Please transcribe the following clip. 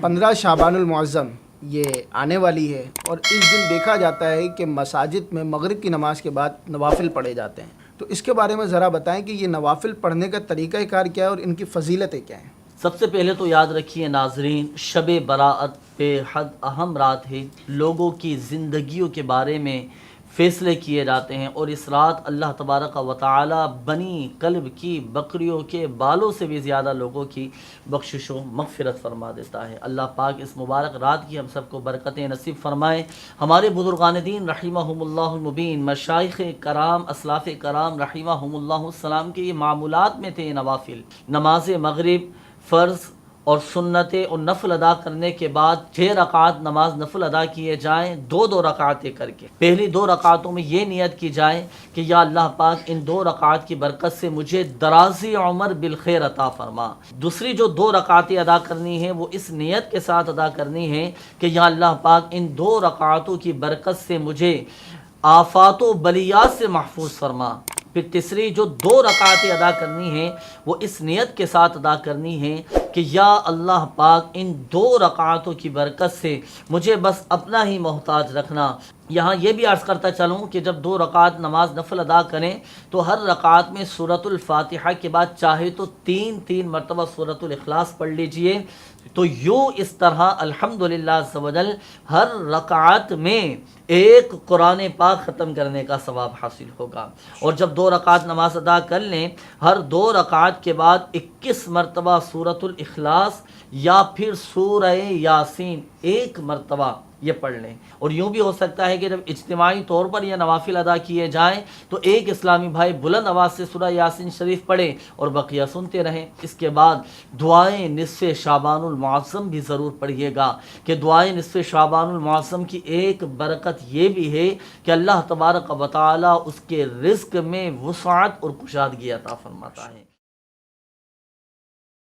15 شعبان المعظم یہ آنے والی ہے اور اس دن دیکھا جاتا ہے کہ مساجد میں مغرب کی نماز کے بعد نوافل پڑھے جاتے ہیں، تو اس کے بارے میں ذرا بتائیں کہ یہ نوافل پڑھنے کا طریقہ کار کیا ہے اور ان کی فضیلتیں کیا ہیں؟ سب سے پہلے تو یاد رکھیے ناظرین، شب براءت بے حد اہم رات ہے۔ لوگوں کی زندگیوں کے بارے میں فیصلے کیے جاتے ہیں، اور اس رات اللہ تبارک و تعالی بنی کلب کی بکریوں کے بالوں سے بھی زیادہ لوگوں کی بخشش و مغفرت فرما دیتا ہے۔ اللہ پاک اس مبارک رات کی ہم سب کو برکتیں نصیب فرمائے۔ ہمارے بزرگان دین رحمہم اللہ المبین، مشائخ کرام، اسلاف کرام رحمہم اللہ السلام کے یہ معمولات میں تھے نوافل۔ نماز مغرب فرض اور سنتیں اور نفل ادا کرنے کے بعد 6 رکعات نماز نفل ادا کیے جائیں، 2 رکعتیں کر کے۔ پہلی 2 رکعتوں میں یہ نیت کی جائے کہ یا اللہ پاک ان 2 رکعات کی برکت سے مجھے درازی عمر بالخیر عطا فرما۔ دوسری جو 2 رکعتیں ادا کرنی ہیں وہ اس نیت کے ساتھ ادا کرنی ہے کہ یا اللہ پاک ان 2 رکعتوں کی برکت سے مجھے آفات و بلیات سے محفوظ فرما۔ پھر تیسری جو 2 رکعتیں ادا کرنی ہیں وہ اس نیت کے ساتھ ادا کرنی ہے کہ یا اللہ پاک ان 2 رکعتوں کی برکت سے مجھے بس اپنا ہی محتاج رکھنا۔ یہاں یہ بھی عرض کرتا چلوں کہ جب 2 رکعت نماز نفل ادا کریں تو ہر رکعت میں سورۃ الفاتحہ کے بعد چاہے تو 3 مرتبہ سورۃ الاخلاص پڑھ لیجئے، تو یوں اس طرح الحمدللہ عز و جل ہر رکعت میں ایک قرآن پاک ختم کرنے کا ثواب حاصل ہوگا۔ اور جب 2 رکعت نماز ادا کر لیں، ہر 2 رکعت کے بعد 21 مرتبہ سورۃ الاخلاص یا پھر سورہ یاسین 1 مرتبہ یہ پڑھ لیں۔ اور یوں بھی ہو سکتا ہے کہ جب اجتماعی طور پر یہ نوافل ادا کیے جائیں تو ایک اسلامی بھائی بلند آواز سے سورہ یاسین شریف پڑھے اور بقیہ سنتے رہیں۔ اس کے بعد دعائیں نصف شعبان المعظم بھی ضرور پڑھیے گا کہ دعائیں نصف شعبان المعظم کی ایک برکت یہ بھی ہے کہ اللہ تبارک و تعالی اس کے رزق میں وسعت اور کشادگی عطا فرماتا ہے۔